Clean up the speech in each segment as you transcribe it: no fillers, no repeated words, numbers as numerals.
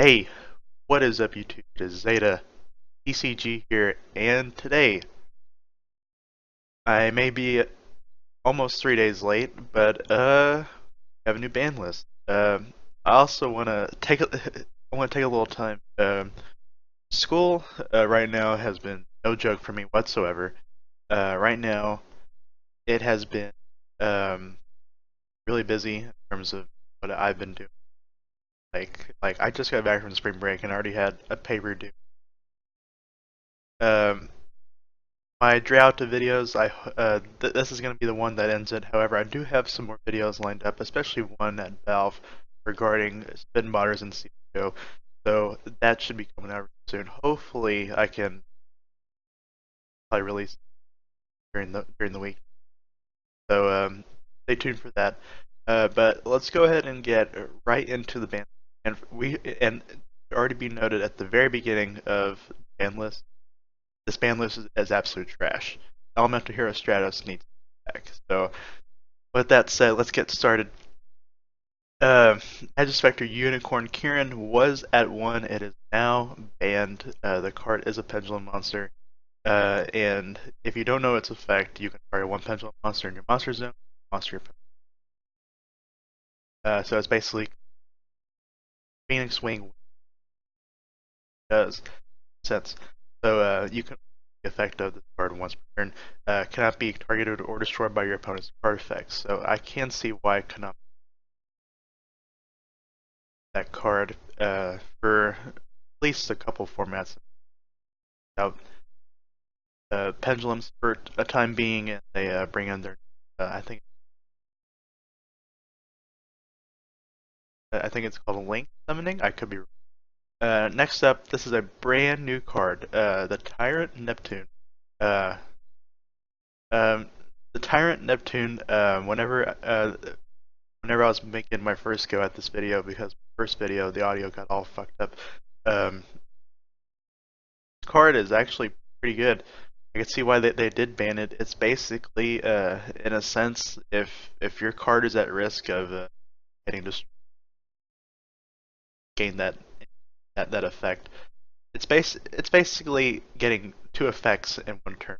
Hey, what is up YouTube? It is Zeta TCG here, and today I may be almost 3 days late, but I have a new ban list. I also want to take a I want to take a little time. School right now has been no joke for me whatsoever. Right now it has been um, really busy in terms of what I've been doing. Like I just got back from spring break and already had a paper due. Um, My drought of videos, this is going to be the one that ends it. However, I do have some more videos lined up, especially one at Valve regarding spin modders and CPO. So that should be coming out soon. Hopefully, I can probably release during the week. So stay tuned for that. But let's go ahead and get right into the ban. And already be noted at the very beginning of ban list. This ban list is absolute trash. Elemental Hero Stratos needs back. So, with that said, let's get started. Aegis Unicorn Kieran was at 1. It is now banned. The card is a Pendulum monster. And if you don't know its effect, you can target one Pendulum monster in your monster zone. Monster. So it's basically Phoenix Wing does sense. So you can the effect of this card once per turn cannot be targeted or destroyed by your opponent's card effects. So I can see why Konami that card for at least a couple formats. Now, pendulums for a time being, and they bring in their I think it's called Link Summoning. I could be wrong. Next up, this is a brand new card, the Tyrant Neptune. Uh, the Tyrant Neptune. Whenever I was making my first go at this video, because my first video the audio got all fucked up. Um, card is actually pretty good. I can see why they did ban it. It's basically, in a sense, if your card is at risk of getting just gain that effect, it's basically getting two effects in one turn.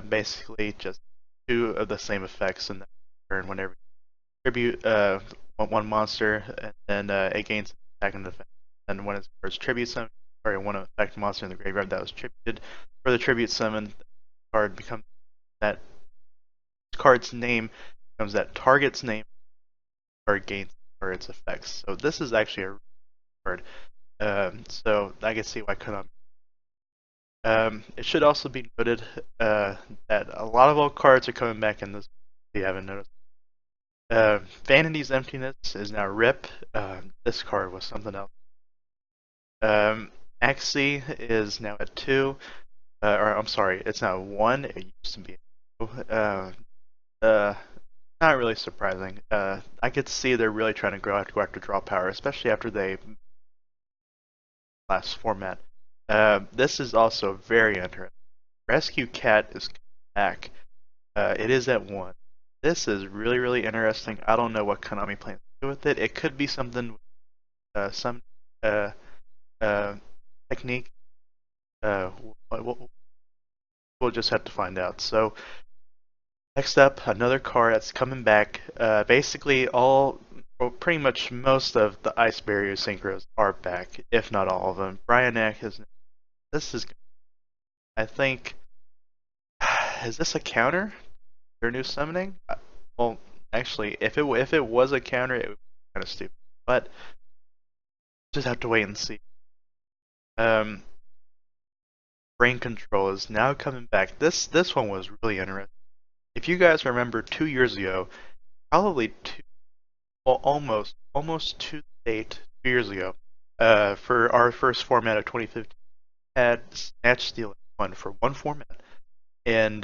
Basically just two of the same effects in that turn whenever you tribute one monster, and then it gains attack and defense. And when it first tribute summon, or one effect monster in the graveyard that was tributed for the tribute summon, the card becomes that card's name becomes that target's name, or gains or its effects. So this is actually a card. So I can see why Konami. It should also be noted that a lot of old cards are coming back in this. If you haven't noticed, Vanity's Emptiness is now RIP. This card was something else. Axie is now at 2. Or I'm sorry, it's now 1. It used to be 2. Not really surprising. I could see they're really trying to go after draw power, especially after they last format. This is also very interesting. Rescue Cat is back. It is at 1. This is really interesting. I don't know what Konami plans to do with it. It could be something, some technique. We'll just have to find out. So next up, another card that's coming back. Basically, pretty much most of the Ice Barrier synchros are back, if not all of them. Bryanek is. This is. I think. Is this a counter? Their new summoning? Well, actually, if it was a counter, it would be kind of stupid. But just have to wait and see. Brain Control is now coming back. This one was really interesting. If you guys remember 2 years ago, probably almost to date 2 years ago, for our first format of 2015, had Snatch Steal one for one format, and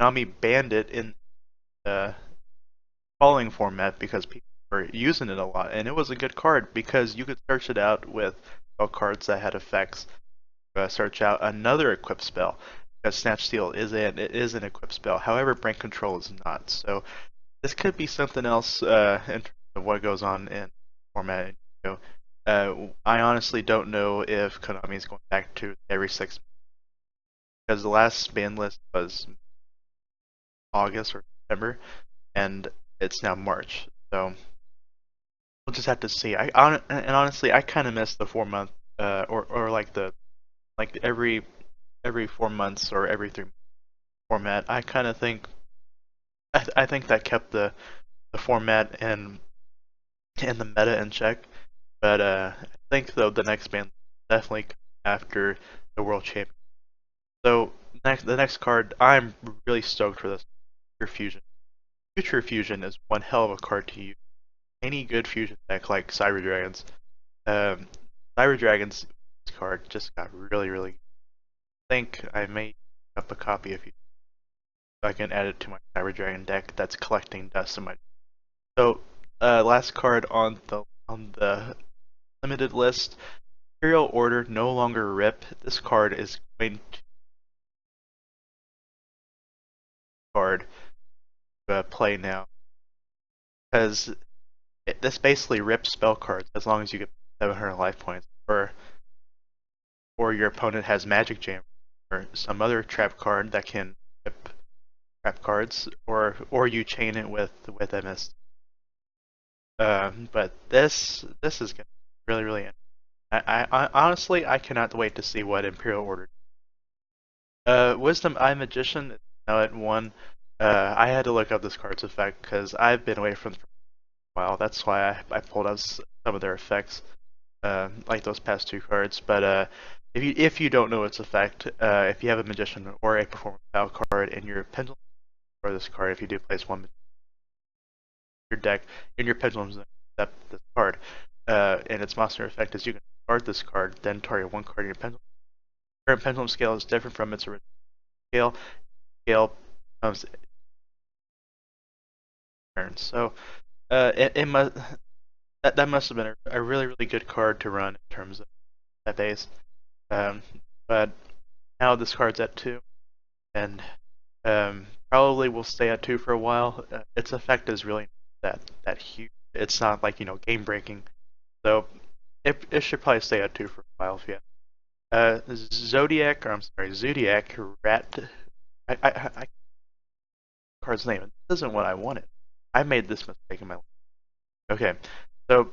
Konami banned it in the following format because people were using it a lot, and it was a good card because you could search it out with cards that had effects. Search out another equip spell, because Snatch Steal is an equip spell. However, Brain Control is not. So this could be something else in terms of what goes on in format in Yugioh. I honestly don't know if Konami is going back to every 6 months because the last ban list was August or September, and it's now March. So we'll just have to see. And honestly, I kind of miss the 4 month, or like every 4 months or every 3 months format. I kind of think I think that kept the format and the meta in check. But I think though the next ban definitely after the World Champion. So the next card, I'm really stoked for this. Future Fusion. Future Fusion is one hell of a card to use. Any good fusion deck like Cyber Dragons. Um, Cyber Dragons card just got really good. I think I may pick up a copy if you so I can add it to my Cyber Dragon deck that's collecting dust in my. So last card on the limited list. Imperial Order no longer rip. This card is going to card play now because this basically rips spell cards as long as you get 700 life points, or your opponent has Magic Jam or some other trap card that can rip trap cards, or you chain it with MS. But this is gonna be really. I honestly I cannot wait to see what Imperial Order. Wisdom Eye Magician is now at 1. I had to look up this card's effect because I've been away from it for a while. That's why I pulled up some of their effects, like those past 2 cards. But if you don't know its effect, if you have a Magician or a Performance Style card in your Pendulum, or this card, if you do place one your deck in your Pendulums, except this card, and its monster effect is you can guard this card, then target one card in your Pendulum. Current Pendulum scale is different from its original scale. Scale comes turn. So it must that must have been a really good card to run in terms of that base. Um, but now this card's at 2, and probably will stay at 2 for a while. Its effect is really that huge. It's not like game breaking, so it should probably stay at 2 for a while. If you Zodiac, or I'm sorry, Zodiac Rat. I card's name. This isn't what I wanted. I made this mistake in my life. Okay, so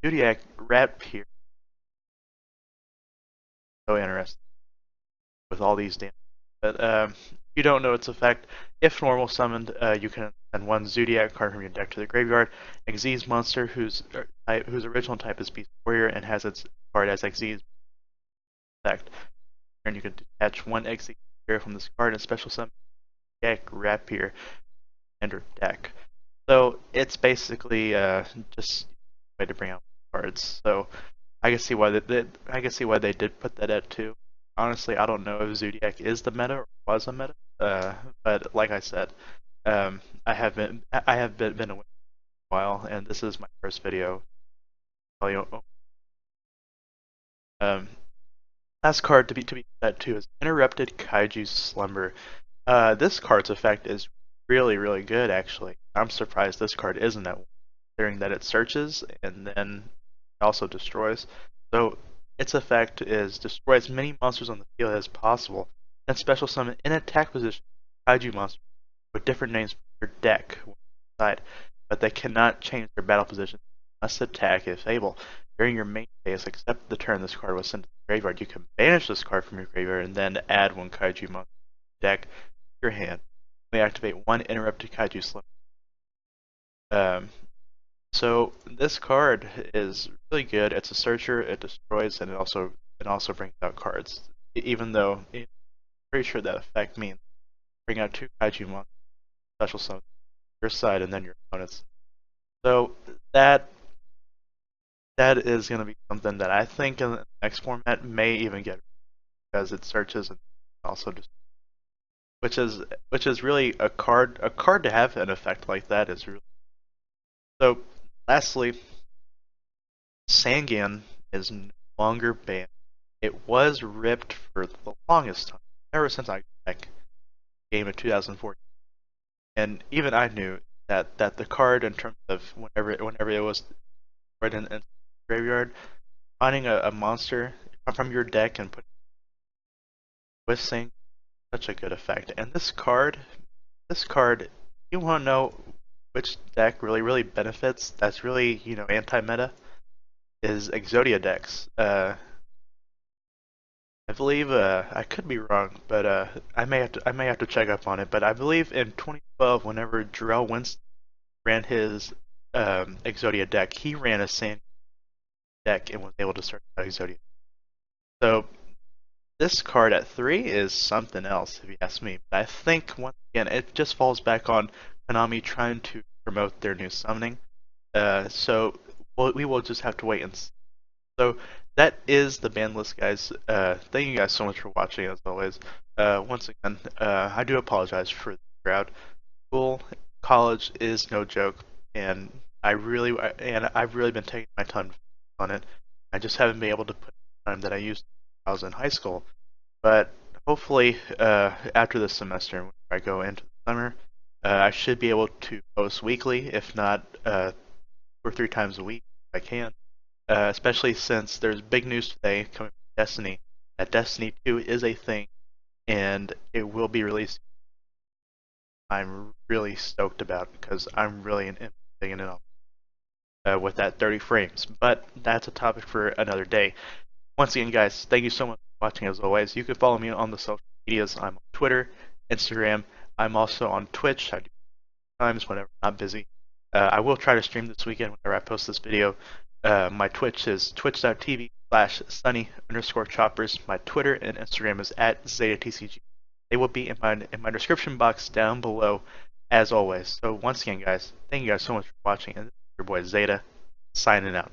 Zodiac Rat here. So interesting with all these damage. But if you don't know its effect, if normal summoned, you can send one Zodiac card from your deck to the graveyard. Xyz monster whose original type is Beast Warrior and has its card as Xyz effect. And you can detach one Xyz here from this card and special summon Zodiac Rapier and your deck. So it's basically just a way to bring out cards. So I can see why they did put that at 2. Honestly, I don't know if Zodiac is the meta or was a meta. But like I said, I have been away for a while, and this is my first video. Um, last card to be at 2 is Interrupted Kaiju Slumber. This card's effect is really good actually. I'm surprised this card isn't that one, considering that it searches and then also destroys. So its effect is destroy as many monsters on the field as possible, and special summon in attack position kaiju monsters with different names for your deck side, but they cannot change their battle position. Must attack if able. During your main phase, except the turn this card was sent to the graveyard, you can banish this card from your graveyard and then add one kaiju monster deck to your hand. You may activate one interrupted kaiju slip. So this card is really good. It's a searcher, it destroys, and it also brings out cards. Even though I'm pretty sure that effect means bring out 2 kaiju monsters, special summon your side and then your opponent's. So that is going to be something that I think in the next format may even get, because it searches and also just which is really a card to have an effect like that is really. So lastly, Sangan is no longer banned. It was ripped for the longest time, ever since I got back game of 2014. And even I knew that the card, in terms of whenever it was right in graveyard, finding a monster from your deck and putting twisting, such a good effect. And this card, you want to know which deck really benefits? That's really anti-meta is Exodia decks. I believe I could be wrong, but I may have to check up on it. But I believe in 2012, whenever Jarrell Winston ran his Exodia deck, he ran a sand deck and was able to start Exodia. So this card at 3 is something else, if you ask me. But I think once again, it just falls back on Konami trying to promote their new summoning. So we will just have to wait and see. So that is the ban list, guys. Thank you guys so much for watching, as always. Once again, I do apologize for the crowd. School, college is no joke, and I've really been taking my time on it. I just haven't been able to put the time that I used when I was in high school. But hopefully, after this semester, when I go into the summer, I should be able to post weekly, if not 2 or 3 times a week if I can. Especially since there's big news today coming from Destiny that Destiny 2 is a thing and it will be released. I'm really stoked about because I'm really digging it up with that 30 frames. But that's a topic for another day. Once again, guys, thank you so much for watching as always. You can follow me on the social medias. I'm on Twitter, Instagram. I'm also on Twitch. I do times whenever I'm not busy. I will try to stream this weekend whenever I post this video. My Twitch is twitch.tv/sunny_choppers. My Twitter and Instagram is at ZetaTCG. They will be in my description box down below, as always. So once again, guys, thank you guys so much for watching. And this is your boy Zeta, signing out.